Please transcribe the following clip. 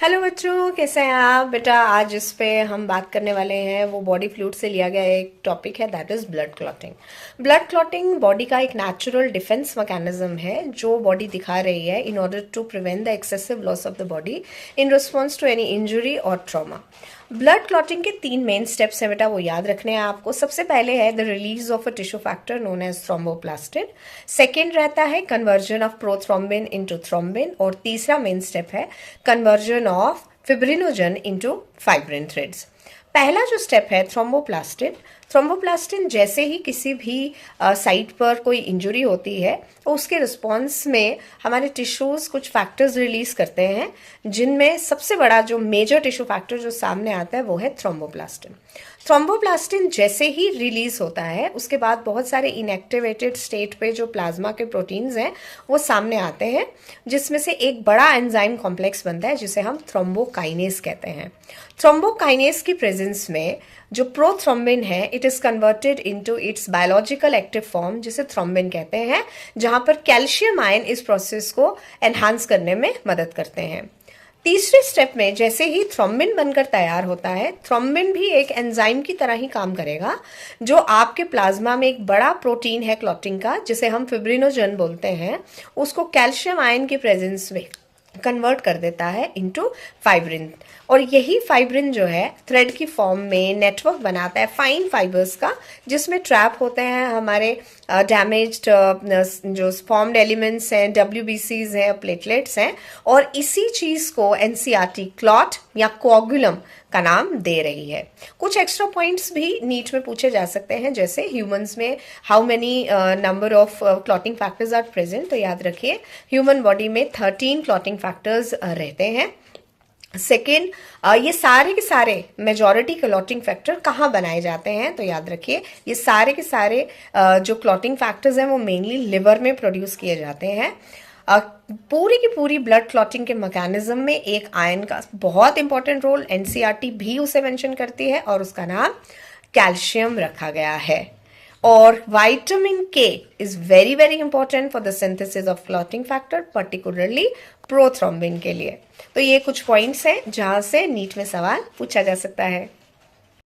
Hello बच्चों, कैसे हैं आप? बेटा आज इस पे हम बात करने वाले हैं, वो बॉडी फ्लूइड से लिया गया एक टॉपिक है, that is blood clotting. Blood clotting body का एक नेचुरल डिफेंस मैकेनिज्म है जो बॉडी दिखा रही है in order to prevent the excessive loss of the body in response to any injury और ट्रॉमा। ब्लड क्लॉटिंग के 3 मेन स्टेप्स हैं बेटा, वो याद रखने हैं आपको। सबसे पहले है the release of a tissue factor known as thromboplastin. Second रहता है conversion of prothrombin into thrombin, और तीसरा मेन स्टेप है conversion of fibrinogen into fibrin threads. पहला जो स्टेप है थ्रोम्बोप्लास्टिन, थ्रोम्बोप्लास्टिन जैसे ही किसी भी साइट पर कोई इंजरी होती है तो उसके रिस्पॉन्स में हमारे टिश्यूज कुछ फैक्टर्स रिलीज करते हैं, जिनमें सबसे बड़ा जो मेजर टिश्यू फैक्टर जो सामने आता है वो है थ्रोम्बोप्लास्टिन। थ्रोम्बोप्लास्टिन जैसे ही रिलीज होता है उसके बाद बहुत सारे इनएक्टिवेटेड स्टेट पे जो प्लाज्मा के प्रोटीन्स हैं वो सामने आते हैं, जिसमें से एक बड़ा एंजाइम कॉम्प्लेक्स बनता है जिसे हम थ्रोम्बोकाइनेस कहते हैं। थ्रोम्बोकाइनेस की प्रेजेंस में जो प्रोथ्रोम्बिन है it is converted into its biological active form जिसे थ्रोम्बिन कहते हैं, जहां पर कैल्शियम आयन इस प्रोसेस को एनहांस करने में मदद करते हैं। तीसरे स्टेप में जैसे ही थ्रोम्बिन बनकर तैयार होता है, थ्रोम्बिन भी एक एंजाइम की तरह ही काम करेगा जो आपके प्लाज्मा में एक बड़ा प्रोटीन है क्लॉटिंग का जिसे हम फिब्रिनोजन बोलते हैं, उसको कैल्शियम आयन की प्रेजेंस में कन्वर्ट कर देता है इनटू फाइब्रिन। और यही फाइब्रिन जो है थ्रेड की फॉर्म में नेटवर्क बनाता है फाइन फाइबर्स का, जिसमें ट्रैप होते हैं हमारे डैमेज्ड जो फॉर्म्ड एलिमेंट्स हैं, डब्ल्यूबीसीज हैं, प्लेटलेट्स हैं, और इसी चीज़ को एनसीईआरटी क्लॉट या कोगुलम का नाम दे रही है। कुछ एक्स्ट्रा पॉइंट्स भी नीट में पूछे जा सकते हैं, जैसे ह्यूमंस में how many number of clotting factors are present. तो याद रखिए ह्यूमन बॉडी में 13 क्लॉटिंग फैक्टर्स रहते हैं। सेकेंड, ये सारे के सारे मेजॉरिटी क्लॉटिंग फैक्टर कहाँ बनाए जाते हैं? तो याद रखिए ये सारे के सारे जो क्लॉटिंग फैक्टर्स हैं वो मेनली लिवर में प्रोड्यूस किए जाते हैं। पूरी की पूरी ब्लड क्लॉटिंग के मैकेनिज्म में एक आयन का बहुत इंपॉर्टेंट रोल एनसीईआरटी भी उसे मेंशन करती है और उसका नाम कैल्शियम रखा गया है। और विटामिन के is very very important for the synthesis of clotting factor, particularly prothrombin के लिए। तो ये कुछ पॉइंट्स हैं जहां से नीट में सवाल पूछा जा सकता है।